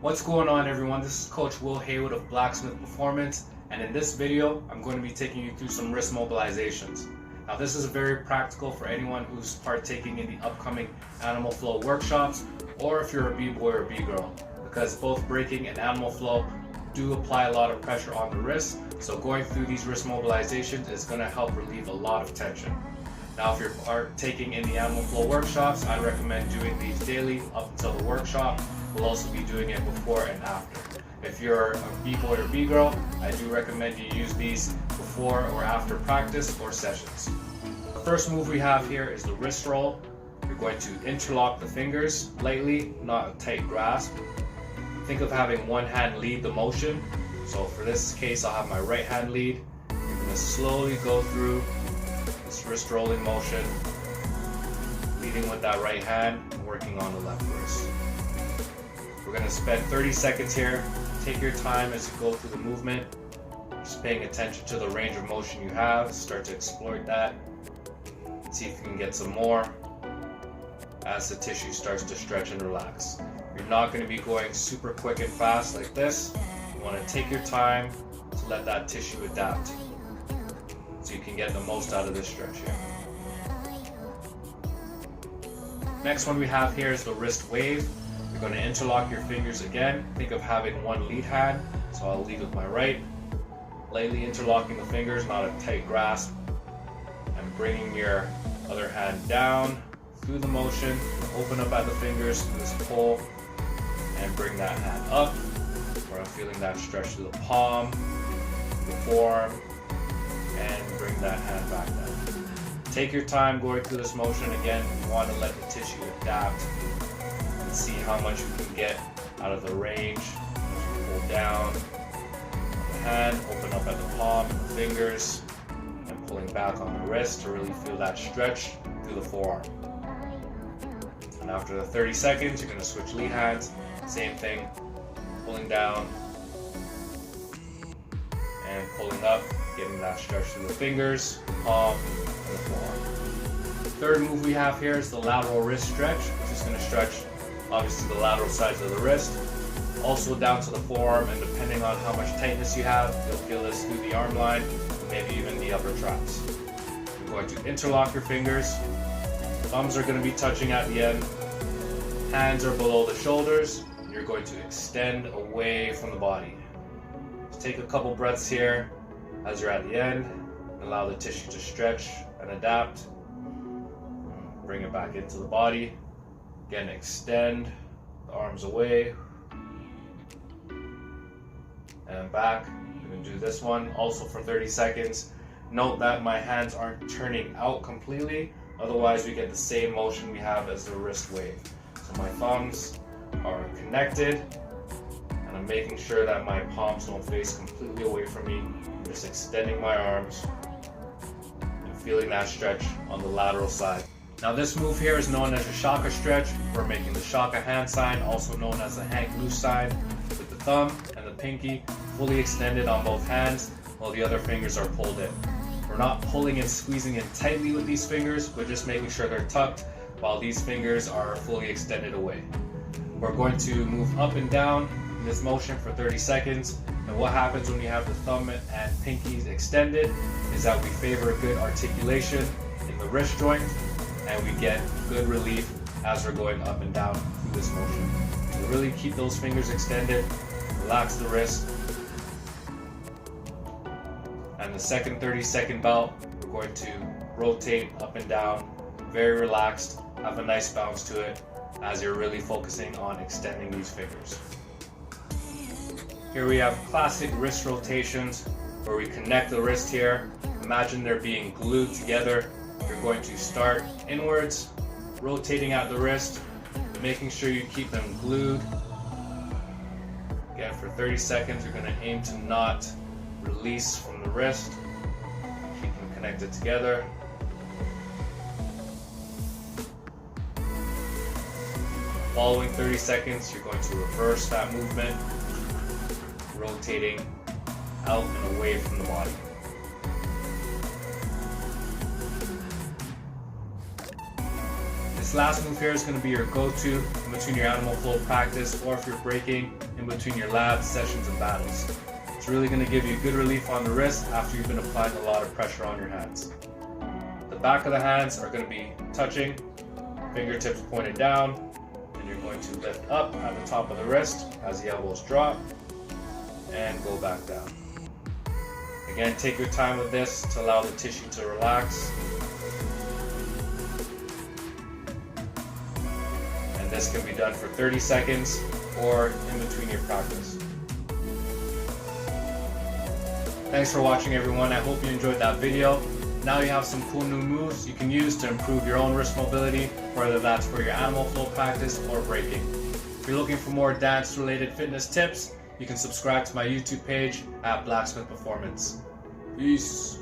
What's going on, everyone? This is Coach Will Haywood of Blacksmith Performance, and in this video I'm going to be taking you through some wrist mobilizations. Now this is very practical for anyone who's partaking in the upcoming Animal Flow workshops, or if you're a B-boy or B-girl, because both breaking and Animal Flow do apply a lot of pressure on the wrist, so going through these wrist mobilizations is going to help relieve a lot of tension. Now if you're partaking in the Animal Flow workshops, I recommend doing these daily up until the workshop. We'll also be doing it before and after. If you're a B-boy or B-girl, I do recommend you use these before or after practice or sessions. The first move we have here is the wrist roll. You're going to interlock the fingers lightly, not a tight grasp. Think of having one hand lead the motion. So for this case, I'll have my right hand lead. You're going to slowly go through this wrist rolling motion, leading with that right hand and working on the left wrist. We're going to spend 30 seconds here. Take your time as you go through the movement, just paying attention to the range of motion you have. Start to exploit that. See if you can get some more as the tissue starts to stretch and relax. You're not going to be going super quick and fast like this. You want to take your time to let that tissue adapt so you can get the most out of this stretch here. Next one we have here is the wrist wave. You're going to interlock your fingers again. Think of having one lead hand, so I'll lead with my right. Lightly interlocking the fingers, not a tight grasp. And bringing your other hand down through the motion. Open up at the fingers through this pull and bring that hand up, where I'm feeling that stretch through the palm, the forearm, and bring that hand back down. Take your time going through this motion. Again, you want to let the tissue adapt and see how much you can get out of the range. As you pull down the hand, open up at the palm and the fingers, and pulling back on the wrist to really feel that stretch through the forearm. And after the 30 seconds, you're going to switch lead hands. Same thing, pulling down and pulling up, getting that stretch through the fingers, palm, and the forearm. The third move we have here is the lateral wrist stretch, which is going to stretch obviously the lateral sides of the wrist, also down to the forearm, and depending on how much tightness you have, you'll feel this through the arm line, maybe even the upper traps. You're going to interlock your fingers. Thumbs are going to be touching at the end. Hands are below the shoulders. You're going to extend away from the body. Just take a couple breaths here as you're at the end. Allow the tissue to stretch and adapt. Bring it back into the body. Again, extend the arms away and back. We're going to do this one also for 30 seconds. Note that my hands aren't turning out completely, otherwise we get the same motion we have as the wrist wave. So my thumbs are connected and I'm making sure that my palms don't face completely away from me. I'm just extending my arms and feeling that stretch on the lateral side. Now this move here is known as a Shaka Stretch. We're making the Shaka hand sign, also known as the hang loose sign, with the thumb and the pinky fully extended on both hands while the other fingers are pulled in. We're not pulling and squeezing in tightly with these fingers, we're just making sure they're tucked while these fingers are fully extended away. We're going to move up and down in this motion for 30 seconds. And what happens when you have the thumb and pinkies extended is that we favor good articulation in the wrist joint, and we get good relief as we're going up and down through this motion. So really keep those fingers extended, relax the wrist. And the second 30-second belt, we're going to rotate up and down, very relaxed, have a nice bounce to it as you're really focusing on extending these fingers. Here we have classic wrist rotations where we connect the wrist here. Imagine they're being glued together. You're going to start inwards, rotating at the wrist, making sure you keep them glued. Again, for 30 seconds, you're going to aim to not release from the wrist. Keep them connected together. Following 30 seconds, you're going to reverse that movement, rotating out and away from the body. This last move here is going to be your go-to in between your animal flow practice, or if you're breaking in in between your lab sessions and battles. It's really going to give you good relief on the wrist after you've been applying a lot of pressure on your hands. The back of the hands are going to be touching, fingertips pointed down, and you're going to lift up at the top of the wrist as the elbows drop and go back down. Again, take your time with this to allow the tissue to relax. And this can be done for 30 seconds or in between your practice. Thanks for watching, everyone. I hope you enjoyed that video. Now you have some cool new moves you can use to improve your own wrist mobility, whether that's for your animal flow practice or breaking. If you're looking for more dance-related fitness tips, you can subscribe to my YouTube page at Blacksmith Performance. Peace.